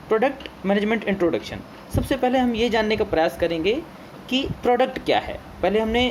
Product management introduction. सबसे पहले हम ये जानने का प्रयास करेंगे कि प्रोडक्ट क्या है। पहले हमने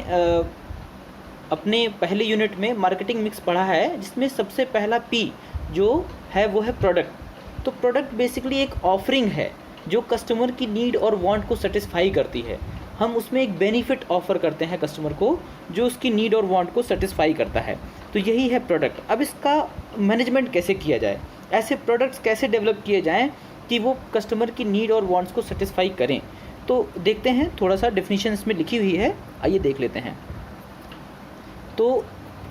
अपने पहले यूनिट में मार्केटिंग मिक्स पढ़ा है, जिसमें सबसे पहला पी जो है वो है प्रोडक्ट। तो प्रोडक्ट बेसिकली एक ऑफरिंग है जो कस्टमर की नीड और वांट को सेटिस्फाई करती है। हम उसमें एक बेनिफिट ऑफर करते हैं कस्टमर को जो उसकी नीड और वांट को सेटिस्फाई करता है। तो यही है प्रोडक्ट। अब इसका मैनेजमेंट कैसे किया जाए, ऐसे प्रोडक्ट्स कैसे डेवलप किए जाएं कि वो कस्टमर की नीड और वांट्स को सेटिस्फाई करें, तो देखते हैं। थोड़ा सा डेफिनेशन इसमें लिखी हुई है, आइए देख लेते हैं। तो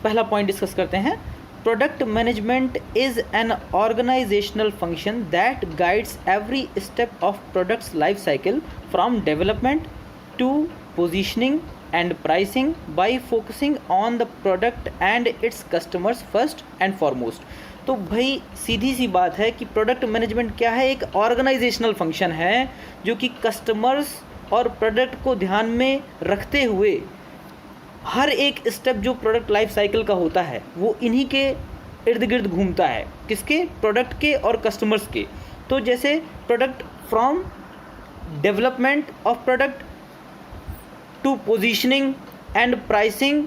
पहला पॉइंट डिस्कस करते हैं। Product management is an organisational function that guides every step of products life cycle from development to positioning and pricing by focusing on the product and its customers first and foremost. तो भाई सीधी सी बात है कि product management क्या है, एक organisational function है जो कि कस्टमर्स और प्रोडक्ट को ध्यान में रखते हुए हर एक स्टेप जो प्रोडक्ट लाइफ साइकिल का होता है वो इन्हीं के इर्द गिर्द घूमता है। किसके? प्रोडक्ट के और कस्टमर्स के। तो जैसे product from development of product to positioning and pricing,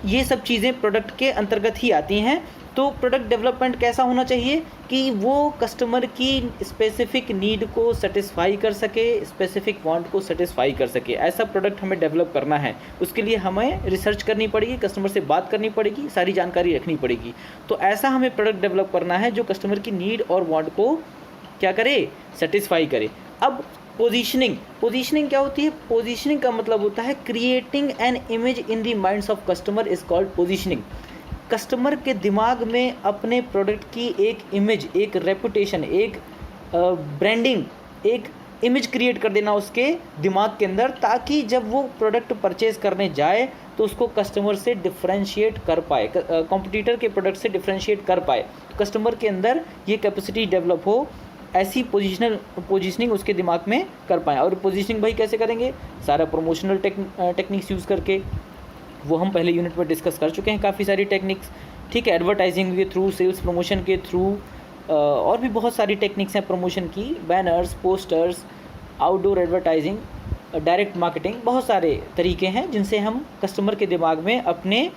ये सब चीज़ें प्रोडक्ट के अंतर्गत ही आती हैं। तो प्रोडक्ट डेवलपमेंट कैसा होना चाहिए कि वो कस्टमर की स्पेसिफिक नीड को सेटिस्फाई कर सके, स्पेसिफिक वांट को सेटिस्फाई कर सके, ऐसा प्रोडक्ट हमें डेवलप करना है। उसके लिए हमें रिसर्च करनी पड़ेगी, कस्टमर से बात करनी पड़ेगी, सारी जानकारी रखनी पड़ेगी। तो ऐसा हमें प्रोडक्ट डेवलप करना है जो कस्टमर की नीड और वांट को क्या करे, सेटिस्फाई करे। अब पोजीशनिंग क्या होती है? पोजीशनिंग का मतलब होता है creating an image in the minds of customer is called positioning. Customer के दिमाग में अपने प्रोडक्ट की एक इमेज, एक रेपुटेशन, एक ब्रांडिंग, एक इमेज क्रिएट कर देना उसके दिमाग के अंदर, ताकि जब वो प्रोडक्ट परचेज करने जाए तो उसको कस्टमर से डिफरेंशिएट कर पाए, कॉम्पिटिटर के प्रोडक्ट से डिफरेंशिएट कर पाए। कस्टमर के अंदर ये कैपेसिटी डेवलप हो, ऐसी पोजीशनिंग उसके दिमाग में कर पाएँ। और पोजीशनिंग भाई कैसे करेंगे? सारा प्रमोशनल टेक्निक्स यूज़ करके, वो हम पहले यूनिट में डिस्कस कर चुके हैं काफ़ी सारी टेक्निक्स। ठीक है, एडवर्टाइजिंग के थ्रू, सेल्स प्रमोशन के थ्रू, और भी बहुत सारी टेक्निक्स हैं प्रमोशन की, banners, posters, outdoor advertising, direct marketing, बहुत सारे तरीके हैं जिनसे हम कस्टमर के दिमाग में अपने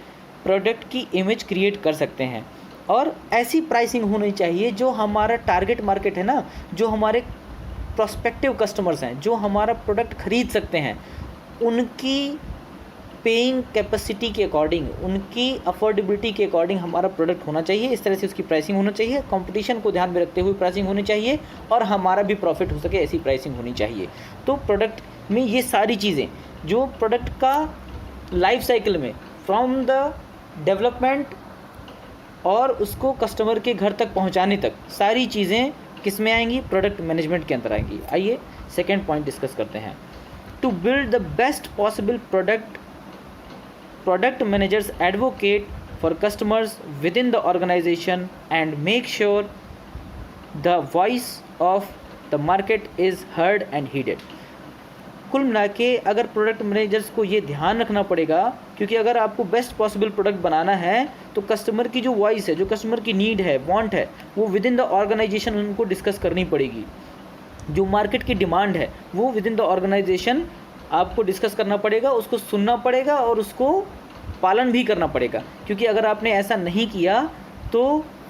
प्रोडक्ट की इमेज क्रिएट कर सकते हैं। और ऐसी प्राइसिंग होनी चाहिए जो हमारा टारगेट मार्केट है ना, जो हमारे प्रोस्पेक्टिव कस्टमर्स हैं, जो हमारा प्रोडक्ट खरीद सकते हैं, उनकी पेइंग कैपेसिटी के अकॉर्डिंग, उनकी अफोर्डेबिलिटी के अकॉर्डिंग हमारा प्रोडक्ट होना चाहिए। इस तरह से उसकी प्राइसिंग होना चाहिए, कंपटीशन को ध्यान में रखते हुए प्राइसिंग होनी चाहिए, और हमारा भी प्रॉफिट हो सके ऐसी प्राइसिंग होनी चाहिए। तो प्रोडक्ट में ये सारी चीज़ें जो प्रोडक्ट का लाइफ साइकिल में फ्रॉम द डेवलपमेंट और उसको कस्टमर के घर तक पहुँचाने तक, सारी चीज़ें किस में आएंगी? प्रोडक्ट मैनेजमेंट के अंदर आएंगी। आइए सेकेंड पॉइंट डिस्कस करते हैं। To build the best possible product managers advocate for customers within the organization and make sure the voice of the market is heard and heeded। कुल मिला के अगर प्रोडक्ट मैनेजर्स को ये ध्यान रखना पड़ेगा, क्योंकि अगर आपको बेस्ट पॉसिबल प्रोडक्ट बनाना है तो कस्टमर की जो वॉइस है, जो कस्टमर की नीड है, वांट है, वो विद इन द ऑर्गेनाइजेशन उनको डिस्कस करनी पड़ेगी। जो मार्केट की डिमांड है वो विद इन द ऑर्गेनाइजेशन आपको डिस्कस करना पड़ेगा, उसको सुनना पड़ेगा और उसको पालन भी करना पड़ेगा। क्योंकि अगर आपने ऐसा नहीं किया तो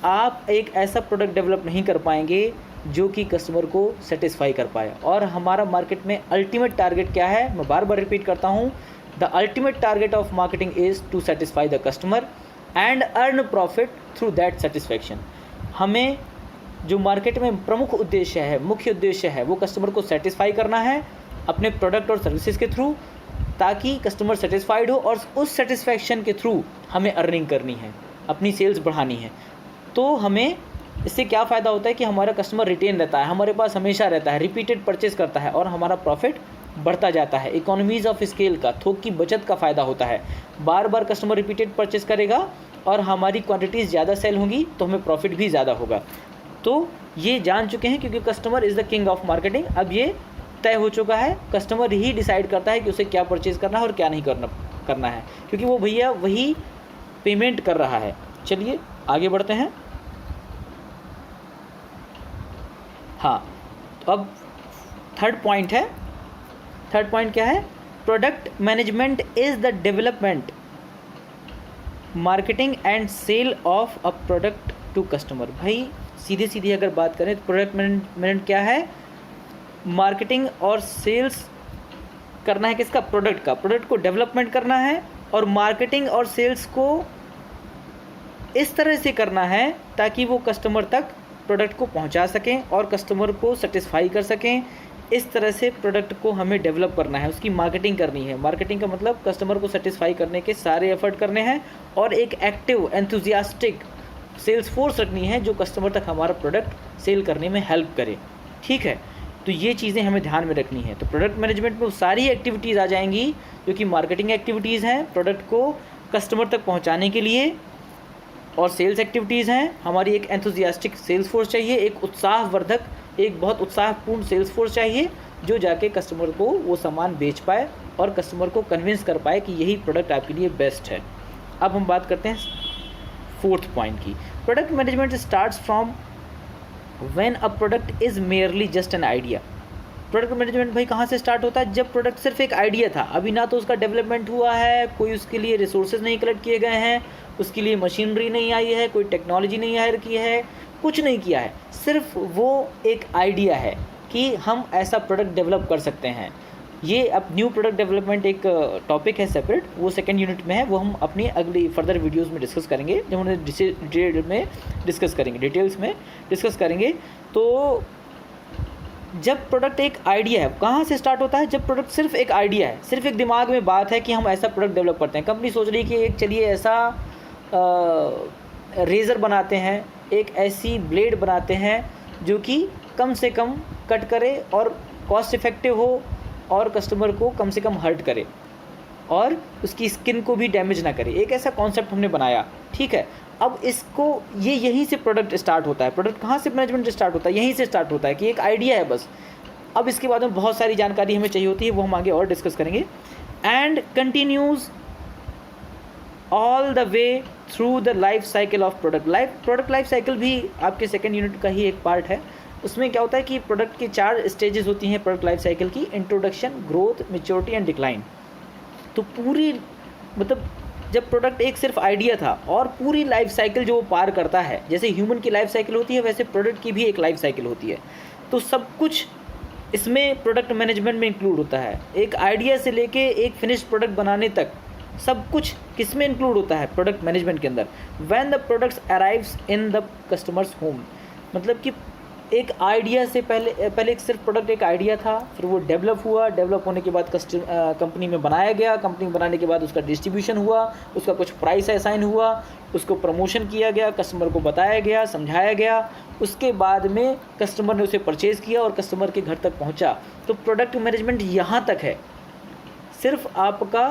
आप एक ऐसा प्रोडक्ट डेवलप नहीं कर पाएंगे जो कि कस्टमर को सेटिस्फाई कर पाए। और हमारा मार्केट में अल्टीमेट टारगेट क्या है? मैं बार बार रिपीट करता हूँ, the ultimate target of marketing is to satisfy the customer and earn profit through that satisfaction. हमें जो मार्केट में प्रमुख उद्देश्य है, मुख्य उद्देश्य है, वो कस्टमर को सेटिस्फाई करना है अपने प्रोडक्ट और सर्विसेज के थ्रू, ताकि कस्टमर सेटिस्फाइड हो, और उस सेटिस्फैक्शन के थ्रू हमें अर्निंग करनी है, अपनी सेल्स बढ़ानी है। तो हमें इससे क्या फ़ायदा होता है कि हमारा कस्टमर रिटेन रहता है, हमारे पास हमेशा रहता है, रिपीटेड परचेस करता है और हमारा प्रॉफिट बढ़ता जाता है। इकोनॉमीज़ ऑफ स्केल का, थोक की बचत का फ़ायदा होता है। बार बार कस्टमर रिपीटेड परचेस करेगा और हमारी क्वांटिटीज़ ज़्यादा सेल होंगी तो हमें प्रॉफिट भी ज़्यादा होगा। तो ये जान चुके हैं, क्योंकि customer is the king of marketing. अब ये तय हो चुका है, कस्टमर ही डिसाइड करता है कि उसे क्या परचेज़ करना है और क्या नहीं करना है, क्योंकि वो भैया वही पेमेंट कर रहा है। चलिए आगे बढ़ते हैं। हाँ, तो अब थर्ड पॉइंट है, थर्ड पॉइंट क्या है? Product management is the development, marketing and sale of a product to customer. भाई सीधे सीधे अगर बात करें तो प्रोडक्ट मैनेजमेंट क्या है? मार्केटिंग और सेल्स करना है किसका? प्रोडक्ट का। प्रोडक्ट को डेवलपमेंट करना है और मार्केटिंग और सेल्स को इस तरह से करना है ताकि वो कस्टमर तक प्रोडक्ट को पहुंचा सकें और कस्टमर को सेटिस्फाई कर सकें। इस तरह से प्रोडक्ट को हमें डेवलप करना है, उसकी मार्केटिंग करनी है। मार्केटिंग का मतलब कस्टमर को सेटिस्फाई करने के सारे एफर्ट करने हैं और एक एक्टिव एंथुजियास्टिक सेल्स फोर्स रखनी है जो कस्टमर तक हमारा प्रोडक्ट सेल करने में हेल्प करे। ठीक है, तो ये चीज़ें हमें ध्यान में रखनी है। तो प्रोडक्ट मैनेजमेंट में वो सारी एक्टिविटीज़ आ जाएंगी जो कि मार्केटिंग एक्टिविटीज़ हैं प्रोडक्ट को कस्टमर तक पहुंचाने के लिए, और सेल्स एक्टिविटीज़ हैं। हमारी एक एंथुजियास्टिक सेल्स फोर्स चाहिए, एक उत्साहवर्धक, एक बहुत उत्साहपूर्ण सेल्स फोर्स चाहिए जो जाके कस्टमर को वो सामान बेच पाए और कस्टमर को कन्विंस कर पाए कि यही प्रोडक्ट आपके लिए बेस्ट है। अब हम बात करते हैं फोर्थ पॉइंट की। Product management starts from when a product is merely just an idea. Product management भाई कहाँ से स्टार्ट होता है? जब प्रोडक्ट सिर्फ एक आइडिया था, अभी ना तो उसका डेवलपमेंट हुआ है, कोई उसके लिए रिसोर्सेज नहीं कलेक्ट किए गए हैं, उसके लिए मशीनरी नहीं आई है, कोई टेक्नोलॉजी नहीं हायर की है, कुछ नहीं किया है, सिर्फ वो एक आइडिया है कि हम ऐसा प्रोडक्ट डेवलप कर सकते हैं। ये अब न्यू प्रोडक्ट डेवलपमेंट एक टॉपिक है सेपरेट, वो सेकेंड यूनिट में है, वो हम अपनी अगली फर्दर वीडियोस में डिस्कस करेंगे, जब उन्हें डिटेल में डिस्कस करेंगे, डिटेल्स में डिस्कस करेंगे। तो जब प्रोडक्ट एक आइडिया है, कहाँ से स्टार्ट होता है? जब प्रोडक्ट सिर्फ एक आइडिया है, सिर्फ एक दिमाग में बात है कि हम ऐसा प्रोडक्ट डेवलप करते हैं। कंपनी सोच रही है कि एक चलिए ऐसा रेज़र बनाते हैं, एक ऐसी ब्लेड बनाते हैं जो कि कम से कम कट करे और कॉस्ट इफ़ेक्टिव हो और कस्टमर को कम से कम हर्ट करे और उसकी स्किन को भी डैमेज ना करे। एक ऐसा कॉन्सेप्ट हमने बनाया, ठीक है। अब इसको यहीं से प्रोडक्ट स्टार्ट होता है। प्रोडक्ट कहाँ से मैनेजमेंट स्टार्ट होता है? यहीं से स्टार्ट होता है कि एक आइडिया है बस। अब इसके बाद में बहुत सारी जानकारी हमें चाहिए होती है, वो हम आगे और डिस्कस करेंगे। And continues all the way through the life cycle of product life cycle भी आपके सेकेंड यूनिट का ही एक पार्ट है। उसमें क्या होता है कि प्रोडक्ट की 4 स्टेजेस होती हैं प्रोडक्ट लाइफ साइकिल की: introduction, growth, maturity and decline. तो पूरी मतलब जब प्रोडक्ट एक सिर्फ आइडिया था और पूरी लाइफ साइकिल जो वो पार करता है, जैसे ह्यूमन की लाइफ साइकिल होती है वैसे प्रोडक्ट की भी एक लाइफ साइकिल होती है। तो सब कुछ इसमें प्रोडक्ट मैनेजमेंट में इंक्लूड होता है। एक आइडिया से लेके एक फिनिश्ड प्रोडक्ट बनाने तक सब कुछ किसमें इंक्लूड होता है? प्रोडक्ट मैनेजमेंट के अंदर। When the products arrives in the customers home, मतलब कि एक आइडिया से पहले एक सिर्फ प्रोडक्ट एक आइडिया था, फिर वो डेवलप हुआ, डेवलप होने के बाद कंपनी में बनाया गया, कंपनी में बनाने के बाद उसका डिस्ट्रीब्यूशन हुआ, उसका कुछ प्राइस असाइन हुआ, उसको प्रमोशन किया गया, कस्टमर को बताया गया, समझाया गया, उसके बाद में कस्टमर ने उसे परचेज़ किया और कस्टमर के घर तक पहुंचा। तो प्रोडक्ट मैनेजमेंट यहाँ तक है। सिर्फ आपका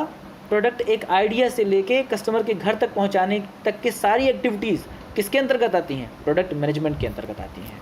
प्रोडक्ट एक आइडिया से लेके कस्टमर के घर तक पहुँचाने तक की सारी एक्टिविटीज़ किसके अंतर्गत आती हैं? प्रोडक्ट मैनेजमेंट के अंतर्गत आती हैं।